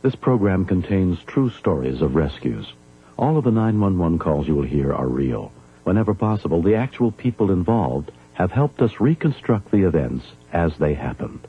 This program contains true stories of rescues. All of the 911 calls you will hear are real. Whenever possible, the actual people involved have helped us reconstruct the events as they happened.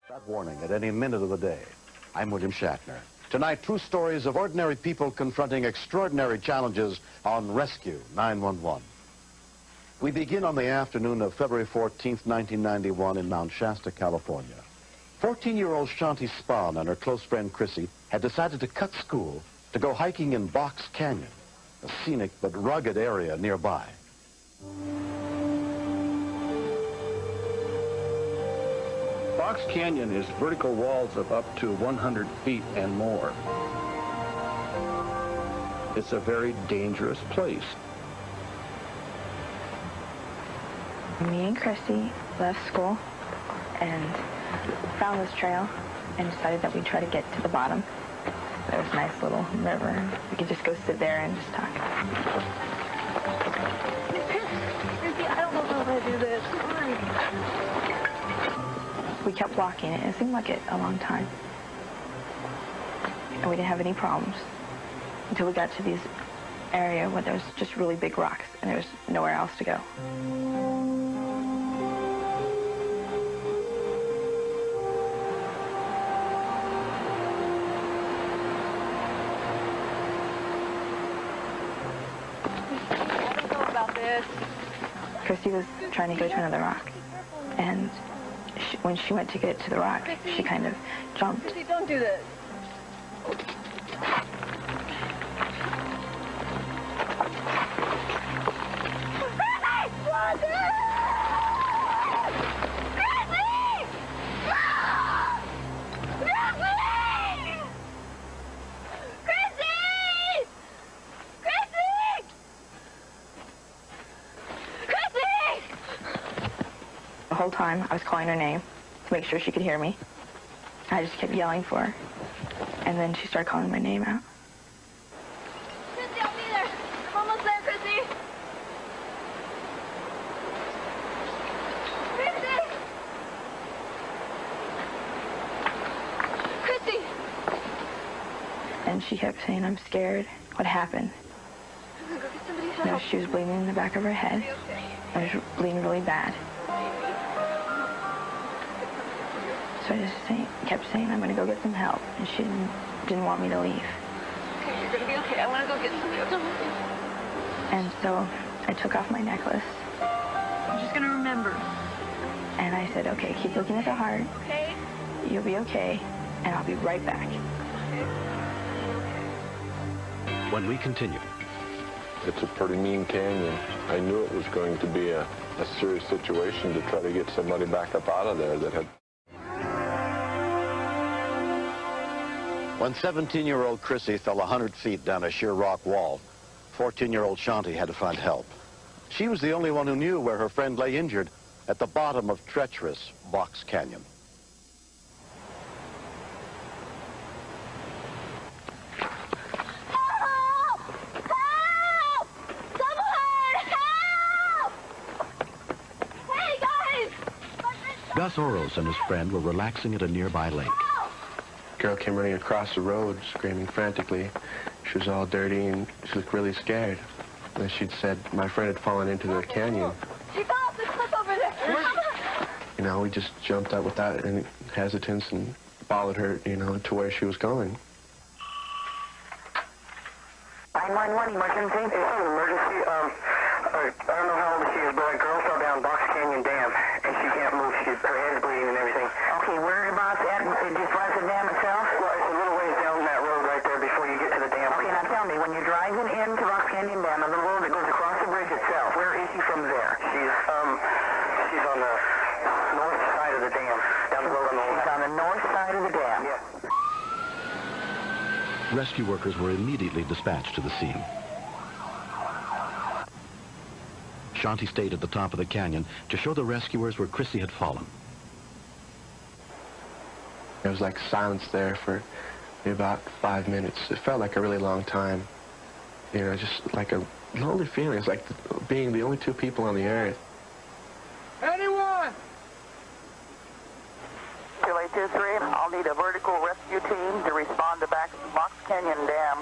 That warning at any minute of the day. I'm William Shatner. Tonight, true stories of ordinary people confronting extraordinary challenges on Rescue 911. We begin on the afternoon of February 14th, 1991 in Mount Shasta, California. 14-year-old Shanti Spahn and her close friend Chrissy had decided to cut school to go hiking in Box Canyon, a scenic but rugged area nearby. Box Canyon is vertical walls of up to 100 feet and more. It's a very dangerous place. Me and Chrissy left school and found this trail and decided that we'd try to get to the bottom. There was a nice little river. We could just go sit there and just talk. Chrissy, I don't know how to do this. We kept walking, and it seemed like a long time. And we didn't have any problems until we got to this area where there was just really big rocks, and there was nowhere else to go. I don't know about this. Chrissy was trying to go to another rock, and when she went to get to the rock, she kind of jumped. Chrissy, don't do this. The whole time, I was calling her name to make sure she could hear me. I just kept yelling for her. And then she started calling my name out. Chrissy, I'll be there. I'm almost there, Chrissy. Chrissy! Chrissy! And she kept saying, I'm scared. What happened? I'm gonna go get somebody to You know, help. she was bleeding in the back of her head. Okay. I was bleeding really bad. So I just kept saying, I'm going to go get some help. And she didn't want me to leave. Okay, you're gonna be okay. I wanna go get somebody else. And so I took off my necklace. I'm just gonna remember. And I said, okay, keep looking at the heart. Okay? You'll be okay. And I'll be right back. When we continue. It's a pretty mean canyon. I knew it was going to be a serious situation to try to get somebody back up out of there that had... When 17-year-old Chrissy fell 100 feet down a sheer rock wall, 14-year-old Shanti had to find help. She was the only one who knew where her friend lay injured at the bottom of treacherous Box Canyon. Help! Help! Someone! Help! Hey, guys! Gus Oros and his friend were relaxing at a nearby lake. Girl came running across the road, screaming frantically. She was all dirty and she looked really scared. And she'd said my friend had fallen into the canyon. She fell off the cliff over there. You know, we just jumped up without any hesitance and followed her, you know, to where she was going. 911 emergency. It's an emergency. I don't know how old she is, but a girl Dam, a little road that goes across the bridge itself. Where is she from there? She's on the north side of the dam. Down the road on the left. She's on the north side of the dam. Yes. Rescue workers were immediately dispatched to the scene. Shanti stayed at the top of the canyon to show the rescuers where Chrissy had fallen. There was like silence there for maybe about 5 minutes. It felt like a really long time. You know, just like a lonely feeling. It's like being the only two people on the earth. Anyone? 2823, I'll need a vertical rescue team to respond to back Box Canyon Dam.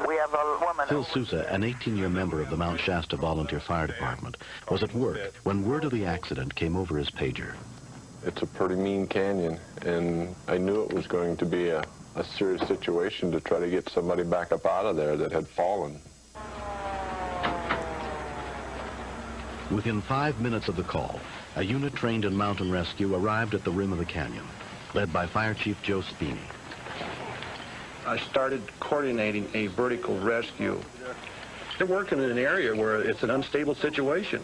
We have a woman... Phil Sousa, an 18-year member of the Mount Shasta Volunteer Fire Department, was at work when word of the accident came over his pager. It's a pretty mean canyon, and I knew it was going to be a serious situation to try to get somebody back up out of there that had fallen. Within 5 minutes of the call, a unit trained in mountain rescue arrived at the rim of the canyon, led by Fire Chief Joe Spini. I started coordinating a vertical rescue. They're working in an area where it's an unstable situation.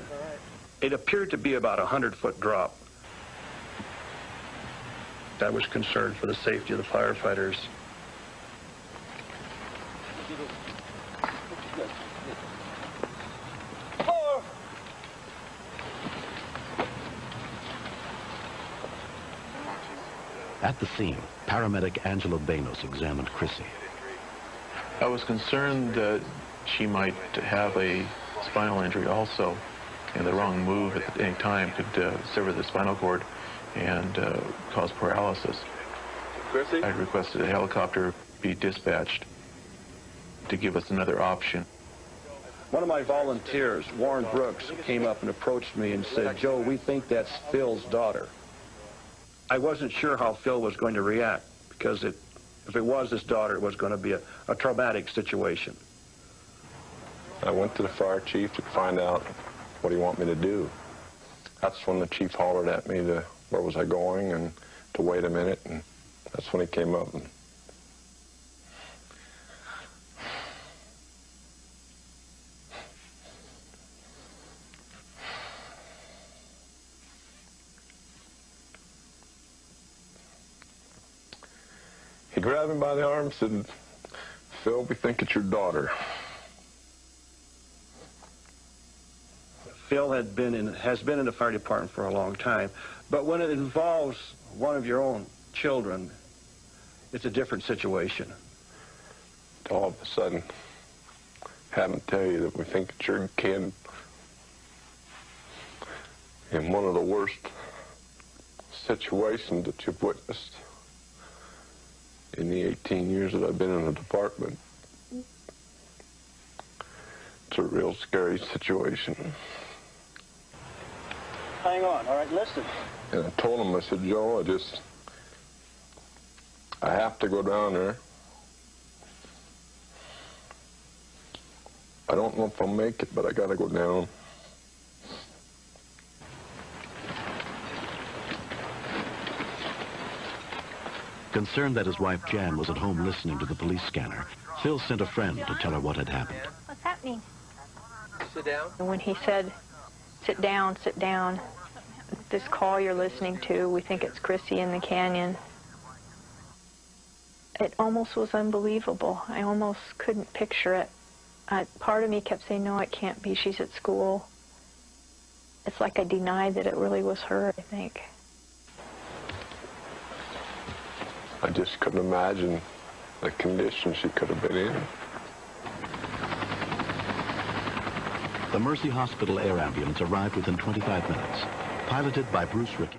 It appeared to be about a 100-foot drop. I was concerned for the safety of the firefighters. At the scene, paramedic Angela Banos examined Chrissy. I was concerned that she might have a spinal injury also, and the wrong move at any time could sever the spinal cord and cause paralysis. Chrissy? I requested a helicopter be dispatched to give us another option. One of my volunteers, Warren Brooks, came up and approached me and said, "Joe, we think that's Phil's daughter." I wasn't sure how Phil was going to react, because if it was his daughter, it was going to be a traumatic situation. I went to the fire chief to find out what he wanted me to do. That's when the chief hollered at me to where was I going and to wait a minute, and that's when he came up. And he grabbed me by the arm and said, "Phil, we think it's your daughter." Phil has been in the fire department for a long time, but when it involves one of your own children, it's a different situation. All of a sudden, having to tell you that we think it's your kid in one of the worst situations that you've witnessed in the 18 years that I've been in the department. It's a real scary situation. Hang on, all right, listen. And I told him, I said, "Joe, I have to go down there. I don't know if I'll make it, but I gotta go down." Concerned that his wife Jan was at home listening to the police scanner, Phil sent a friend to tell her what had happened. What's happening? Sit down. When he said, sit down, this call you're listening to, we think it's Chrissy in the canyon. It almost was unbelievable. I almost couldn't picture it. Part of me kept saying, no, it can't be. She's at school. It's like I denied that it really was her, I think. I just couldn't imagine the condition she could have been in. The Mercy Hospital air ambulance arrived within 25 minutes, piloted by Bruce Rickey.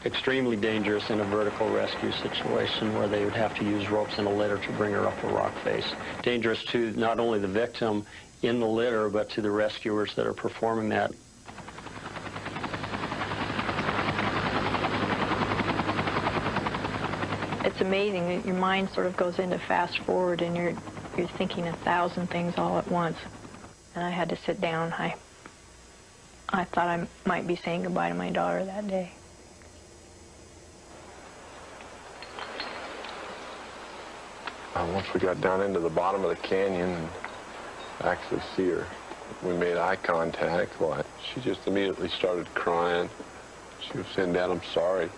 Extremely dangerous in a vertical rescue situation where they would have to use ropes and a litter to bring her up a rock face. Dangerous to not only the victim in the litter, but to the rescuers that are performing that. It's amazing that your mind sort of goes into fast forward and you're thinking 1,000 things all at once. And I had to sit down. I thought I might be saying goodbye to my daughter that day. Once we got down into the bottom of the canyon, actually see her. We made eye contact. Well, she just immediately started crying. She was saying, "Dad, I'm sorry."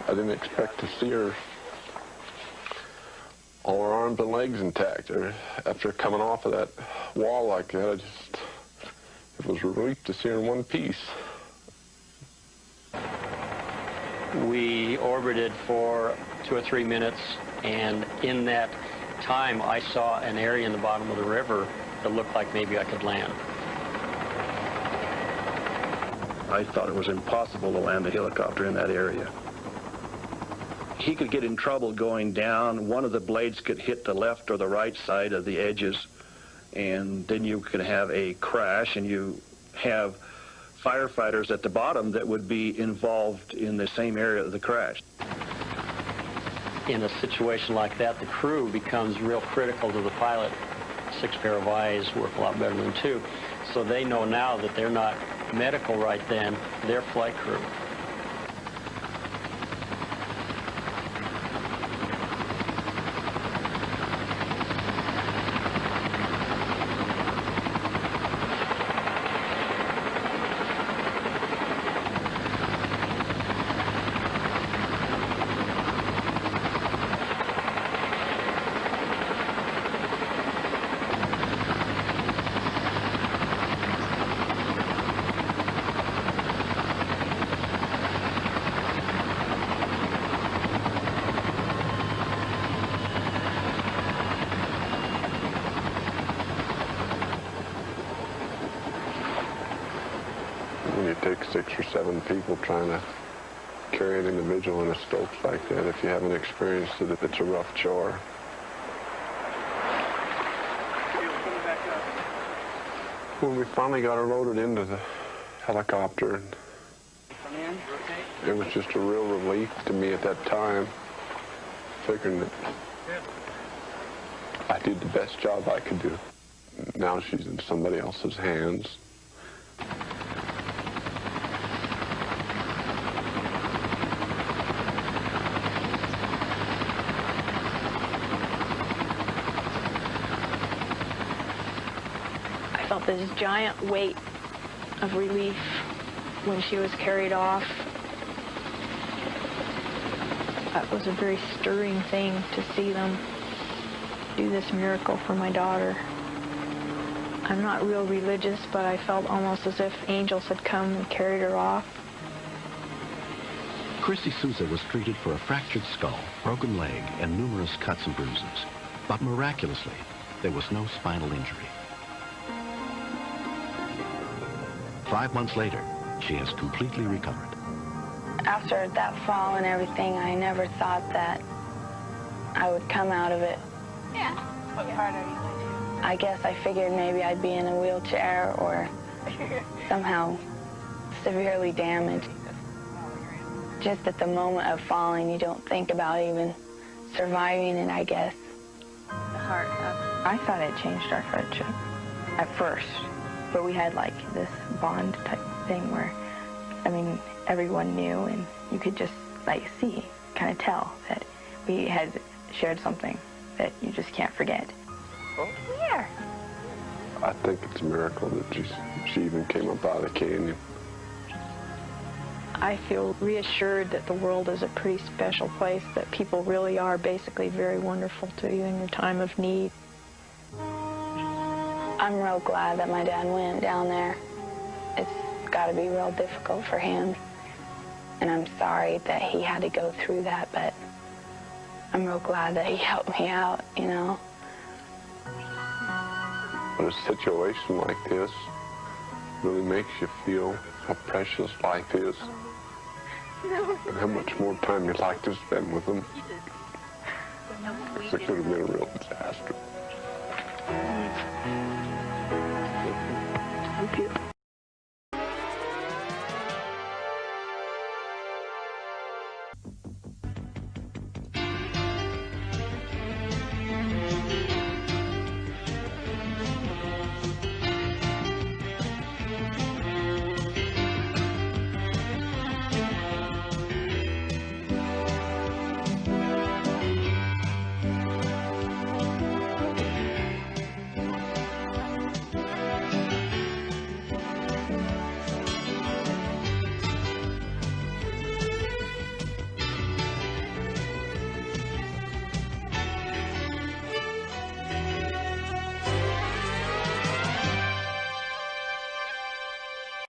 I didn't expect to see her, all her arms and legs intact. After coming off of that wall like that, it was a relief to see her in one piece. We orbited for 2 or 3 minutes, and in that time I saw an area in the bottom of the river that looked like maybe I could land. I thought it was impossible to land a helicopter in that area. He could get in trouble going down. One of the blades could hit the left or the right side of the edges, and then you could have a crash, and you have firefighters at the bottom that would be involved in the same area of the crash. In a situation like that, the crew becomes real critical to the pilot. 6 pair of eyes work a lot better than 2. So they know now that they're not medical right then, they're flight crew. When you take 6 or 7 people trying to carry an individual in a Stokes like that, if you haven't experienced it, it's a rough chore. When we finally got her loaded into the helicopter, it was just a real relief to me at that time, figuring that I did the best job I could do. Now she's in somebody else's hands. I felt this giant weight of relief when she was carried off. That was a very stirring thing to see them do this miracle for my daughter. I'm not real religious, but I felt almost as if angels had come and carried her off. Chrissy Souza was treated for a fractured skull, broken leg, and numerous cuts and bruises. But miraculously, there was no spinal injury. 5 months later, she has completely recovered. After that fall and everything, I never thought that I would come out of it. Yeah. What part are you going to? I guess I figured maybe I'd be in a wheelchair or somehow severely damaged. Just at the moment of falling, you don't think about even surviving it, I guess. The heart of... I thought it changed our friendship at first, but we had like this bond type thing where, I mean, everyone knew and you could just like see, kind of tell that we had shared something that you just can't forget. Oh, here. I think it's a miracle that she even came up out of the canyon. I feel reassured that the world is a pretty special place, that people really are basically very wonderful to you in your time of need. I'm real glad that my dad went down there. It's got to be real difficult for him. And I'm sorry that he had to go through that, but I'm real glad that he helped me out, you know. But a situation like this really makes you feel how precious life is and how much more time you'd like to spend with them. It could have been a real disaster.